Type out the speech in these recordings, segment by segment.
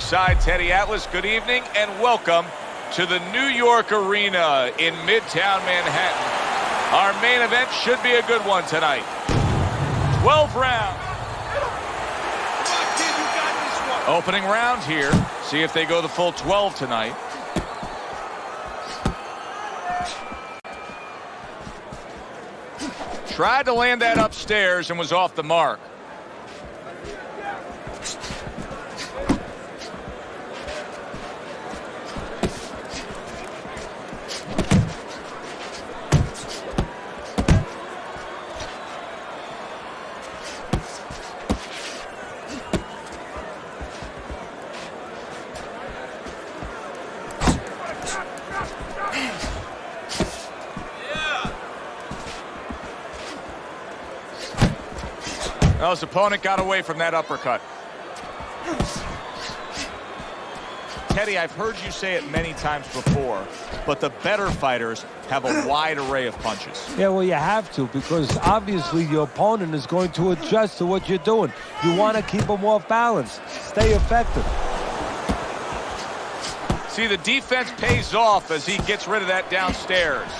ringside, Teddy Atlas. Good evening and welcome to the New York Arena in Midtown Manhattan. Our main event should be a good one tonight. 12 rounds. Opening round here. See if they go the full 12 tonight. Tried to land that upstairs and was off the mark. Well, his opponent got away from that uppercut. Teddy, I've heard you say it many times before, but the better fighters have a wide array of punches. Yeah, well, you have to, because obviously your opponent is going to adjust to what you're doing. You want to keep them off balance. Stay effective. See, the defense pays off as he gets rid of that downstairs.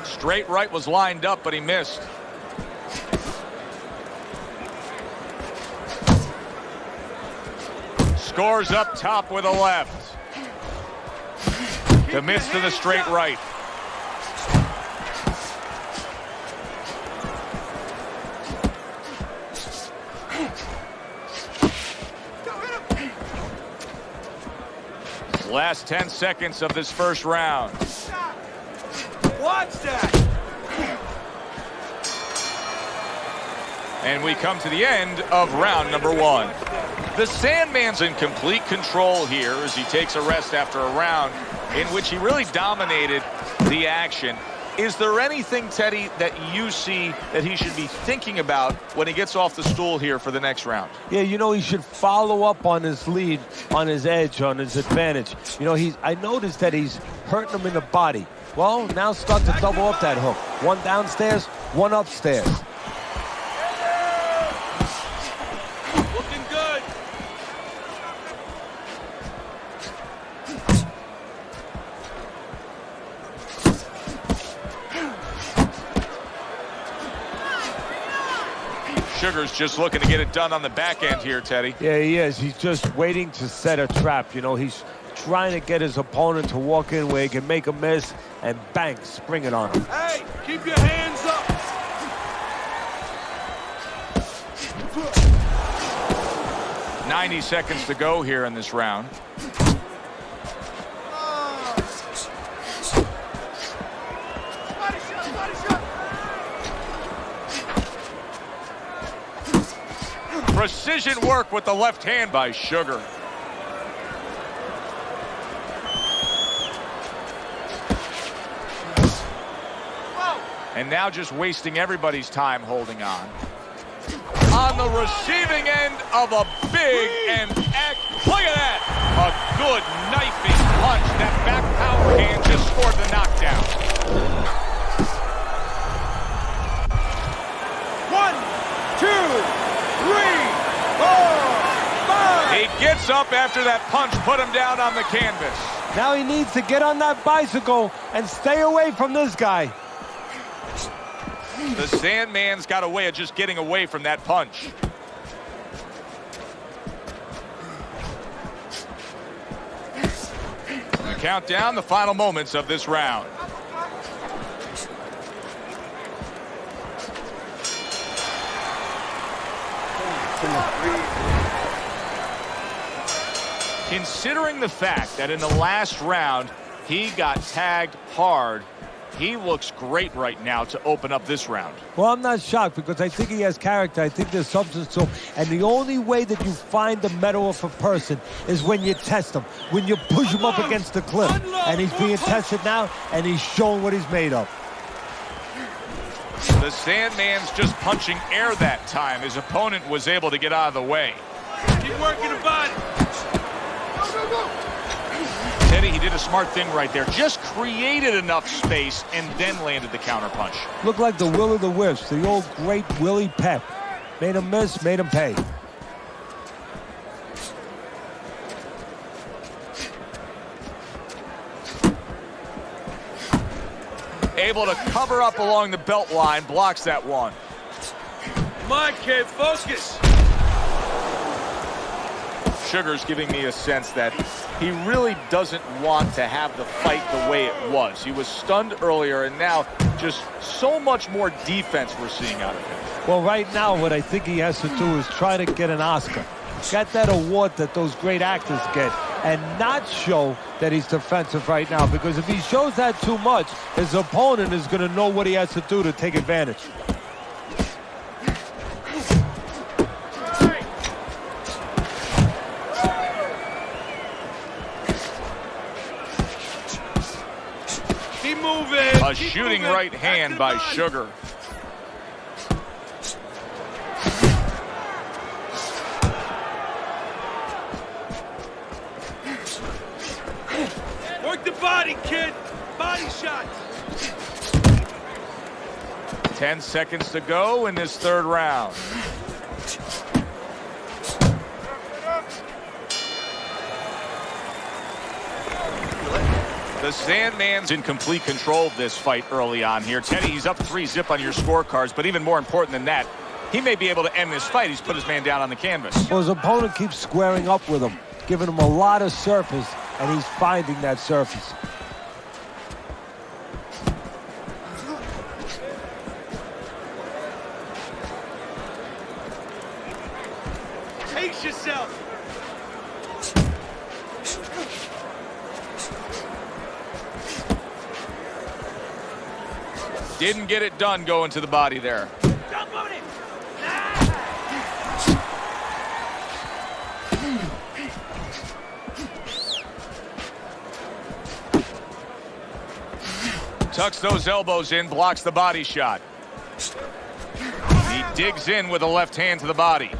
Straight right was lined up, but he missed. Scores up top with a left. The miss to the straight right. Last 10 seconds of this first round. Watch that! And we come to the end of round number one. The Sandman's in complete control here as he takes a rest after a round in which he really dominated the action. Is there anything, Teddy, that you see that he should be thinking about when he gets off the stool here for the next round? Yeah, you know, he should follow up on his lead, on his edge, on his advantage. You know, I noticed that he's hurting him in the body. Well, now start to double up that hook. One downstairs, one upstairs. Looking good. Sugar's just looking to get it done on the back end here, Teddy. Yeah, he is. He's just waiting to set a trap. You know, he's trying to get his opponent to walk in where he can make a miss and bang, spring it on him. Hey, keep your hands up. 90 seconds to go here in this round. Precision work with the left hand by Sugar. And now just wasting everybody's time holding on. On the receiving end of a big and look at that! A good knifing punch. That back power hand just scored the knockdown. 1, 2, 3, 4, 5. He gets up after that punch put him down on the canvas. Now he needs to get on that bicycle and stay away from this guy. The Sandman's got a way of just getting away from that punch. We count down the final moments of this round. Considering the fact that in the last round he got tagged hard, he looks great right now to open up this round. Well, I'm not shocked because I think he has character. I think there's substance to him. And the only way that you find the metal of a person is when you test him, when you push him up against the cliff. And he's being tested now, and he's showing what he's made of. The Sandman's just punching air that time. His opponent was able to get out of the way. Keep working the body. Teddy, he did a smart thing right there. Just created enough space and then landed the counterpunch. Looked like the will of the wisps, the old great Willie Pep. Made him miss, made him pay. Able to cover up along the belt line, blocks that one. Come on, kid, focus. Sugar's giving me a sense that he really doesn't want to have the fight the way it was. He was stunned earlier, and now just so much more defense we're seeing out of him. Well, right now, what I think he has to do is try to get an Oscar. Get that award that those great actors get, and not show that he's defensive right now, because if he shows that too much, his opponent is going to know what he has to do to take advantage. Keep moving. A shooting right hand by Sugar. Work the body, kid. Body shots. 10 seconds to go in this third round. The Sandman's in complete control of this fight early on here. Teddy, he's up 3-zip on your scorecards, but even more important than that, he may be able to end this fight. He's put his man down on the canvas. Well, his opponent keeps squaring up with him, giving him a lot of surface, and he's finding that surface. Pace yourself. Didn't get it done going to the body there. Jump on it. Tucks those elbows in, blocks the body shot. He digs in with a left hand to the body.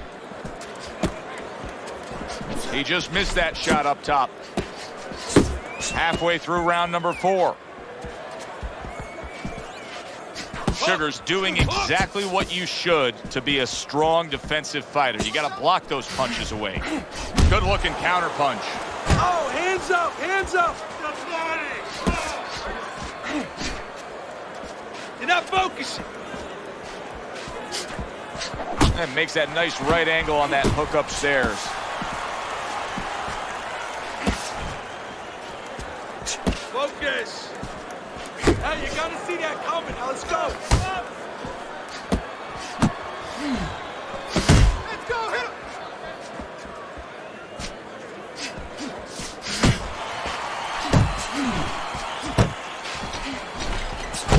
He just missed that shot up top. Halfway through round number 4. Sugar's doing exactly what you should to be a strong defensive fighter. You got to block those punches away. Good looking counter punch. Oh, hands up, hands up. You're not focusing. And makes that nice right angle on that hook upstairs. Focus. Hey, you gotta see that coming. Now let's go. Let's go. Hit him.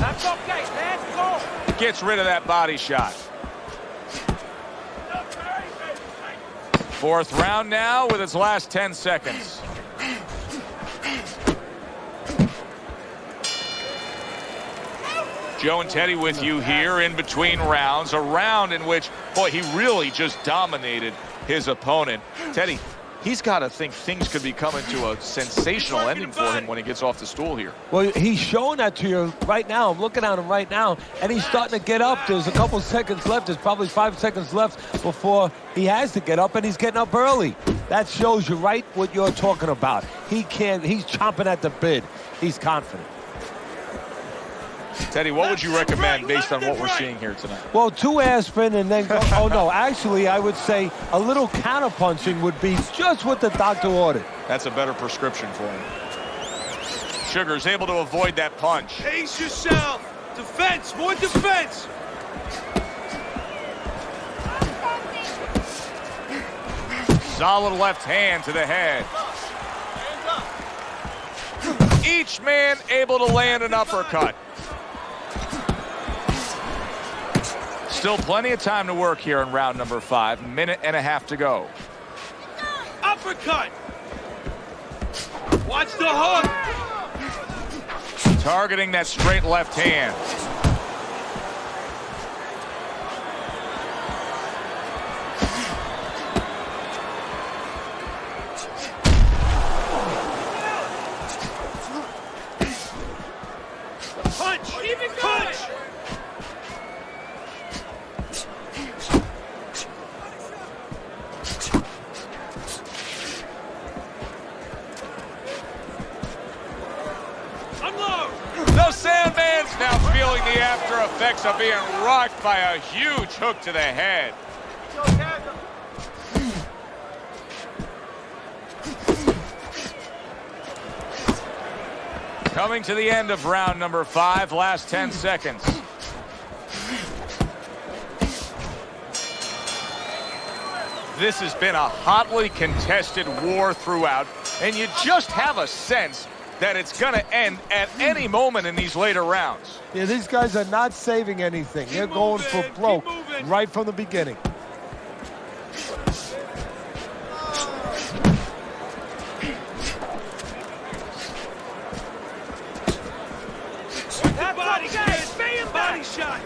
That's okay. Let's go. Gets rid of that body shot. 4th round now with its last 10 seconds. Joe and Teddy with you here in between rounds. A round in which, boy, he really just dominated his opponent. Teddy, he's got to think things could be coming to a sensational ending for him when he gets off the stool here. Well, he's showing that to you right now. I'm looking at him right now, and he's starting to get up. There's a couple seconds left. There's probably 5 seconds left before he has to get up, and he's getting up early. That shows you right what you're talking about. He's chomping at the bit. He's confident. Teddy, what would you recommend based on what we're seeing here tonight? Well, 2 aspirin and then go. Oh, no. Actually, I would say a little counterpunching would be just what the doctor ordered. That's a better prescription for him. Sugar's able to avoid that punch. Pace yourself. Defense. More defense. Solid left hand to the head. Each man able to land an uppercut. Still plenty of time to work here in round number 5. Minute and a half to go. Uppercut. Watch the hook. Targeting that straight left hand. of being rocked by a huge hook to the head. Coming to the end of round number 5, last 10 seconds. This has been a hotly contested war throughout, and you just have a sense that it's going to end at any moment in these later rounds. Yeah, these guys are not saving anything. They're going for broke right from the beginning. Body shots.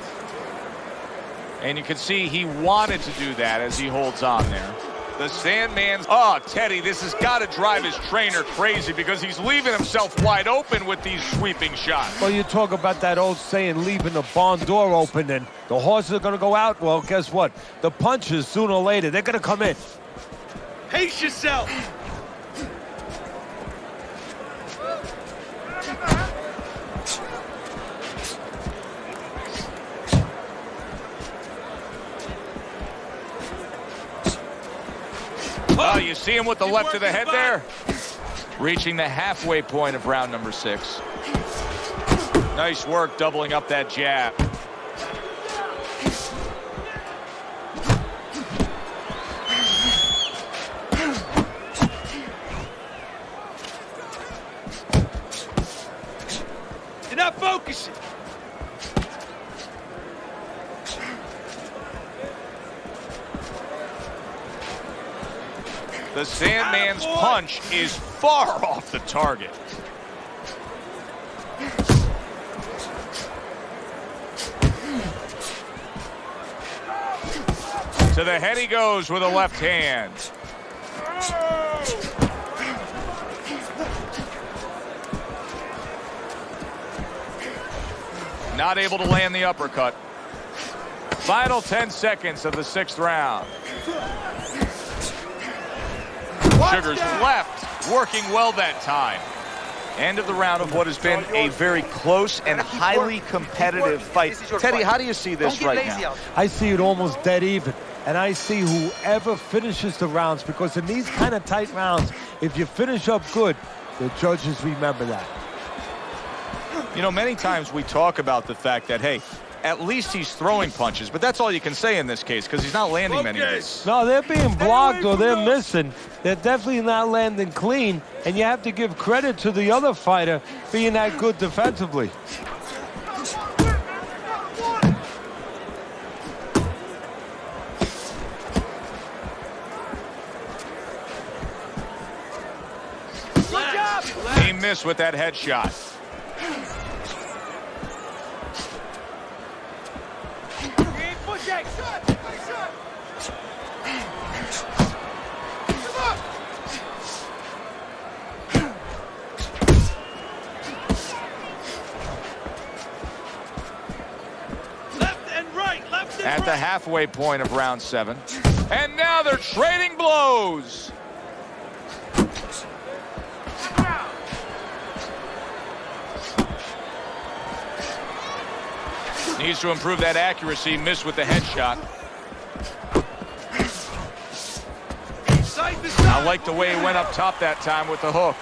And you can see he wanted to do that as he holds on there. The Sandman's, oh, Teddy, this has got to drive his trainer crazy because he's leaving himself wide open with these sweeping shots. Well, you talk about that old saying, leaving the barn door open and the horses are going to go out. Well, guess what? The punches, sooner or later, they're going to come in. Pace yourself. Oh, you see him with the left to the head there? Reaching the halfway point of round number 6. Nice work doubling up that jab. You're not focusing. The Sandman's punch is far off the target. To the head he goes with a left hand. Not able to land the uppercut. Final 10 seconds of the 6th round. Sugar's left, working well that time. End of the round of what has been a very close and highly competitive fight. Teddy, how do you see this right now? I see it almost dead even. And I see whoever finishes the rounds, because in these kind of tight rounds, if you finish up good, the judges remember that. You know, many times we talk about the fact that, hey, at least he's throwing punches, but that's all you can say in this case because he's not landing many of these. No, they're being blocked or they're missing. They're definitely not landing clean, and you have to give credit to the other fighter being that good defensively. He missed with that headshot. At the halfway point of round 7. And now they're trading blows. Needs to improve that accuracy. Missed with the headshot. I like the way he went up top that time with the hook.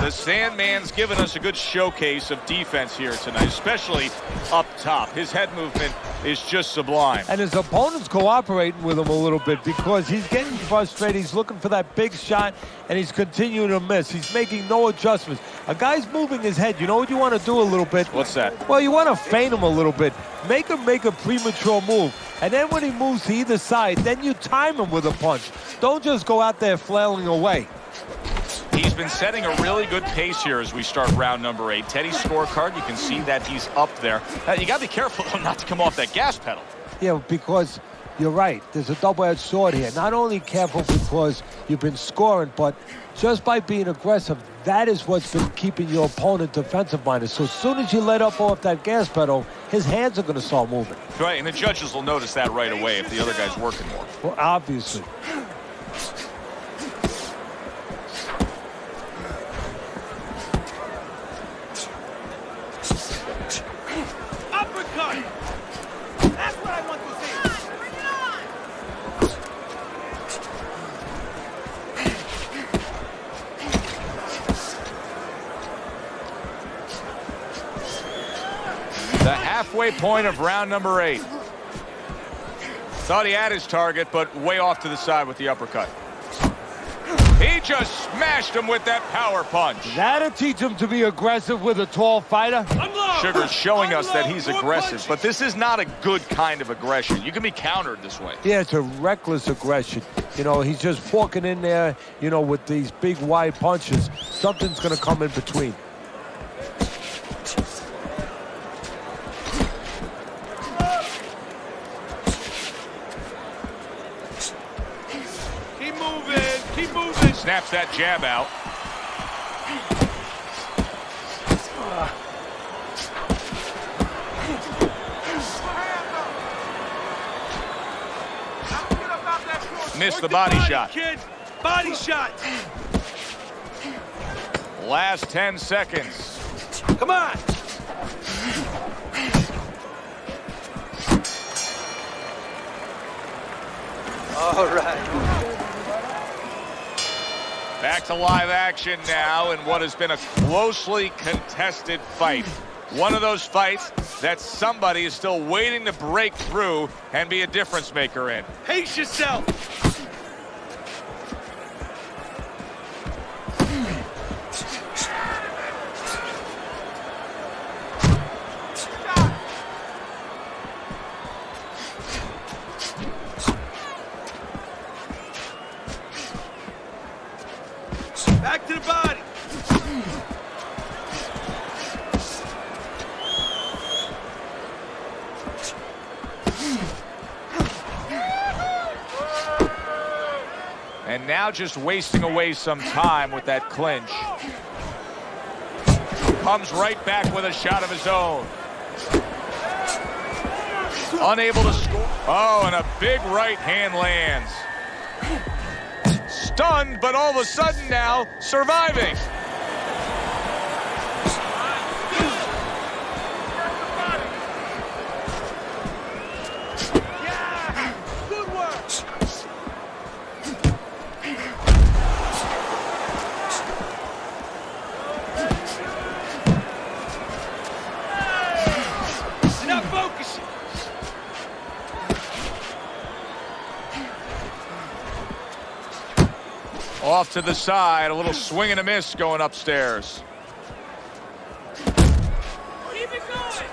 The Sandman's given us a good showcase of defense here tonight, especially up top. His head movement is just sublime. And his opponent's cooperating with him a little bit because he's getting frustrated. He's looking for that big shot, and he's continuing to miss. He's making no adjustments. A guy's moving his head. You know what you want to do a little bit? What's that? Well, you want to feint him a little bit. Make him make a premature move. And then when he moves to either side, then you time him with a punch. Don't just go out there flailing away. He's been setting a really good pace here as we start round number 8. Teddy's scorecard, you can see that he's up there. You got to be careful not to come off that gas pedal. Yeah, because you're right. There's a double-edged sword here. Not only careful because you've been scoring, but just by being aggressive, that is what's been keeping your opponent defensive-minded. So as soon as you let up off that gas pedal, his hands are going to start moving. Right, and the judges will notice that right away if the other guy's working more. Well, obviously. Uppercut! That's what I want to see! Bring it The halfway point of round number 8. Thought he had his target, but way off to the side with the uppercut. He just smashed him with that power punch. That'll teach him to be aggressive with a tall fighter. Sugar's showing us that he's aggressive, but this is not a good kind of aggression. You can be countered this way. Yeah, it's a reckless aggression. You know, he's just walking in there, you know, with these big, wide punches. Something's going to come in between. Keep moving, keep moving. Snaps that jab out. Missed the body shot. Kid. Body shot. Last 10 seconds. Come on. All right. Back to live action now in what has been a closely contested fight. One of those fights that somebody is still waiting to break through and be a difference maker in. Pace yourself. Back to the body. And now just wasting away some time with that clinch. Comes right back with a shot of his own. Unable to score. Oh, and a big right hand lands. Stunned, but all of a sudden now surviving. Yeah, good work. You're not focusing. Off to the side, a little swing and a miss going upstairs. Keep it going.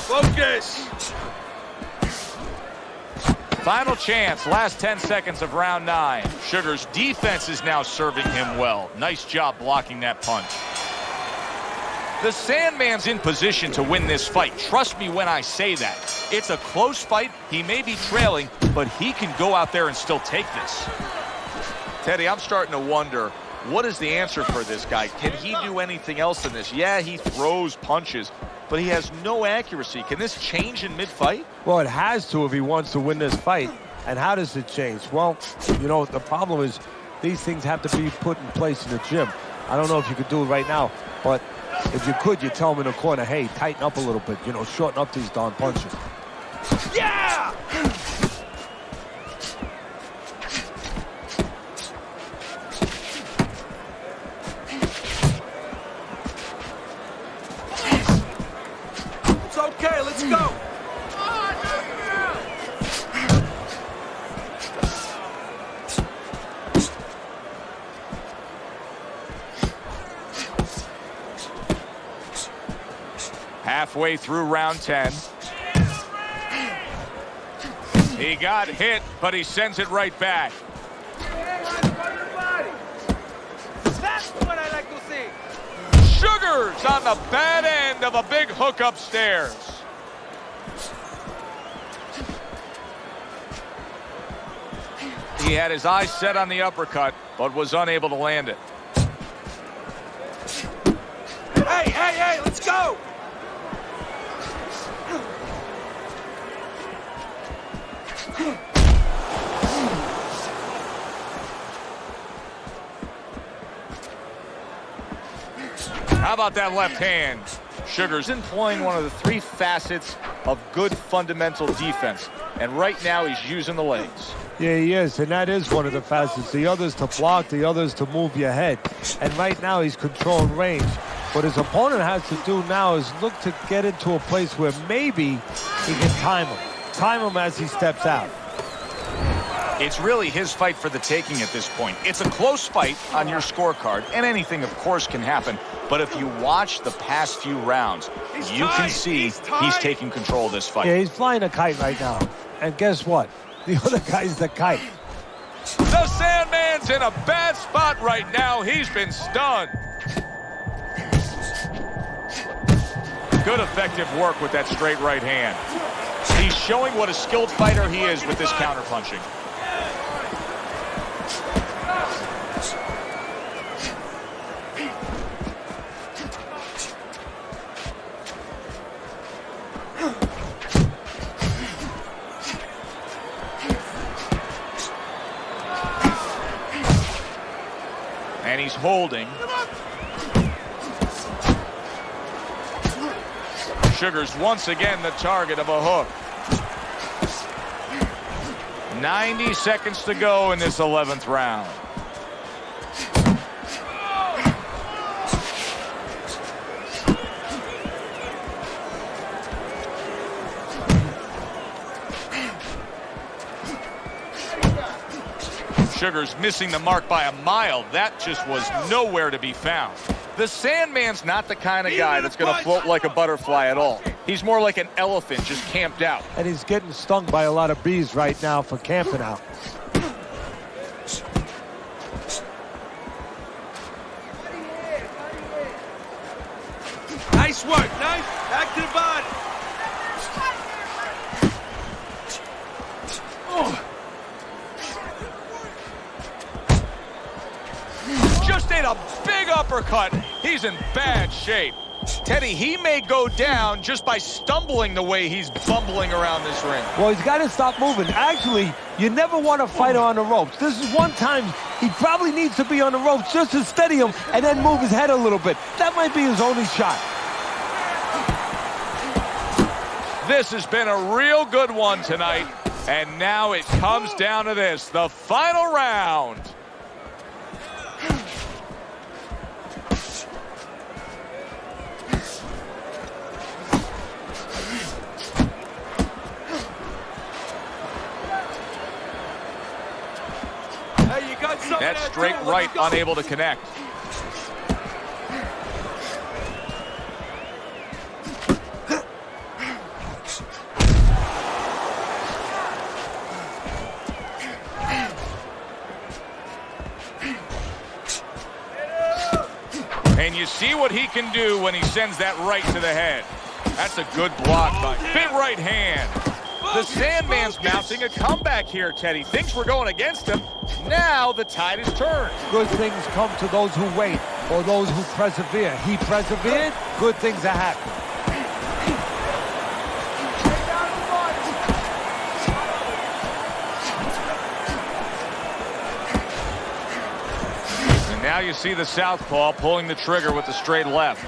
Focus. Final chance, last 10 seconds of round 9. Sugar's defense is now serving him well. Nice job blocking that punch. The Sandman's in position to win this fight. Trust me when I say that. It's a close fight. He may be trailing, but he can go out there and still take this. Teddy, I'm starting to wonder, what is the answer for this guy? Can he do anything else in this? Yeah, he throws punches, but he has no accuracy. Can this change in mid-fight? Well, it has to if he wants to win this fight. And how does it change? Well, you know, the problem is these things have to be put in place in the gym. I don't know if you could do it right now, but if you could, you tell him in the corner, hey, tighten up a little bit, you know, shorten up these darn punches. Yeah. It's okay. Let's go. Halfway through round 10. He got hit, but he sends it right back. Sugars on the bad end of a big hook upstairs. He had his eyes set on the uppercut, but was unable to land it. Hey, let's go! How about that left hand? Sugars employing one of the three facets of good fundamental defense. And right now he's using the legs. Yeah, he is, and that is one of the facets. The other's to block, the other's to move your head. And right now he's controlling range. What his opponent has to do now is look to get into a place where maybe he can time him. Time him as he steps out. It's really his fight for the taking at this point. It's a close fight on your scorecard, and anything, of course, can happen. But if you watch the past few rounds, you can see he's taking control of this fight. Yeah, he's flying a kite right now. And guess what? The other guy's the kite. The Sandman's in a bad spot right now. He's been stunned. Good effective work with that straight right hand. He's showing what a skilled fighter he is with this counterpunching. And he's holding. Sugars once again the target of a hook. 90 seconds to go in this 11th round. Sugars missing the mark by a mile. That just was nowhere to be found. The Sandman's not the kind of guy that's going to float like a butterfly at all. He's more like an elephant just camped out. And he's getting stung by a lot of bees right now for camping out. Nice work, nice. Back to the body. Just ate a big uppercut. He's in bad shape. Teddy, he may go down just by stumbling the way he's bumbling around this ring. Well, he's got to stop moving. Actually, you never want to fight on the ropes. This is one time he probably needs to be on the ropes just to steady him and then move his head a little bit. That might be his only shot. This has been a real good one tonight. And now it comes down to this, the final round. Hey, you got something. That straight right unable to connect. And you see what he can do when he sends that right to the head. That's a good block by big right hand. The Sandman's mounting a comeback here, Teddy. Things were going against him. Now the tide is turned. Good things come to those who wait or those who persevere. He persevered, good things are happening. And now you see the southpaw pulling the trigger with the straight left.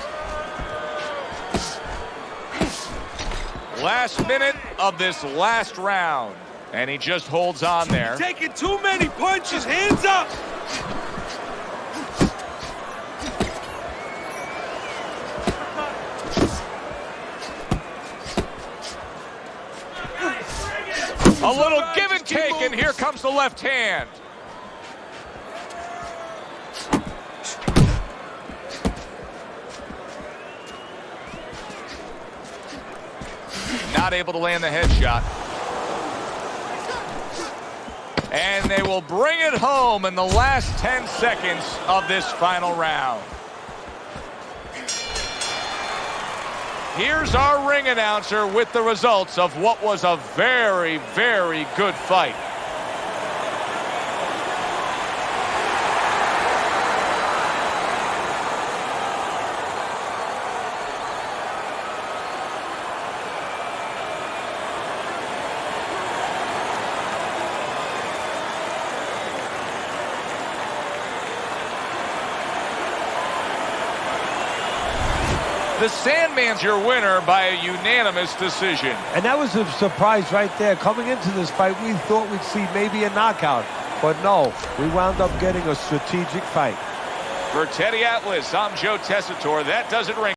Last minute of this last round. And he just holds on there. Taking too many punches. Hands up. A little give and take, and here comes the left hand. Not able to land the headshot. And they will bring it home in the last 10 seconds of this final round. Here's our ring announcer with the results of what was a very, very good fight. The Sandman's your winner by a unanimous decision. And that was a surprise right there. Coming into this fight, we thought we'd see maybe a knockout. But no, we wound up getting a strategic fight. For Teddy Atlas, I'm Joe Tessitore. That does it, ring.